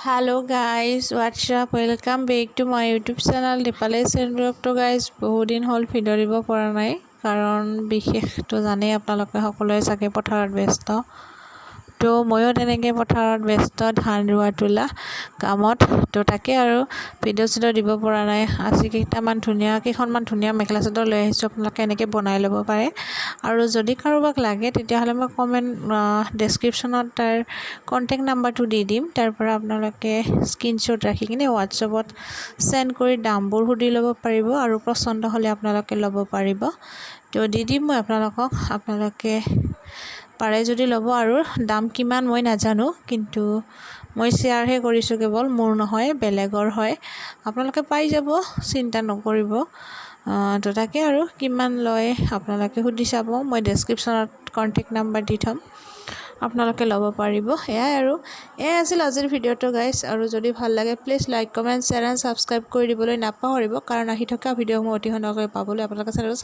Hello guys, what's up? Welcome back to my YouTube channel Dipali Handwork. To guys, বহুত দিন হল video দিব পৰা নাই কাৰণ বিশেষটো জানে আপোনালোকে সকলোৱে চাগে পথাৰত ব্যস্ত তো ময়ো তেনেকৈ পথাৰত ব্যস্ত ধান ৰোৱা তোলা কামত তো তাকে আৰু ভিডিও দিব পৰা নাই আজি কেইখনমান ধুনীয়া মেখেলা চাদৰ লৈ আহিছোঁ আপোনালোকে এনেকৈ বনাই ল'ব পাৰে আৰু যদি কাৰোবাক লাগে তেতিয়াহ'লে মই কমেণ্ট ডেছক্ৰিপশ্যনত তাৰ কণ্টেক্ট নাম্বাৰটো দি দিম তাৰ পৰা আপোনালোকে স্ক্ৰীনশ্বট ৰাখি কিনে হোৱাটছএপত সেন্ড কৰি দামবোৰ সুধি ল'ব পাৰিব আৰু পছন্দ হ'লে আপোনালোকে ল'ব পাৰিব তো দি দিম মই আপোনালোকে পাৰে যদি ল'ব আৰু দাম কিমান মই নাজানো কিন্তু মই শ্বেয়াৰহে কৰিছোঁ কেৱল মোৰ নহয় বেলেগৰ হয় আপোনালোকে পাই যাব চিন্তা নকৰিব তো তাকে আৰু কিমান লয় আপোনালোকে সুধি চাব মই ডেছক্ৰিপশ্যনত কণ্টেক্ট নাম্বাৰ দি থম আপোনালোকে ল'ব পাৰিব এয়াই আৰু এয়াই আছিল আজিৰ ভিডিঅ'টো গাইজ আৰু যদি ভাল লাগে please like comment share and subscribe কৰি দিবলৈ নাপাহৰিব কাৰণ আহি থকা ভিডিঅ'সমূহ অতি সোনকালে পাবলৈ আপোনালোকে চেনেলটো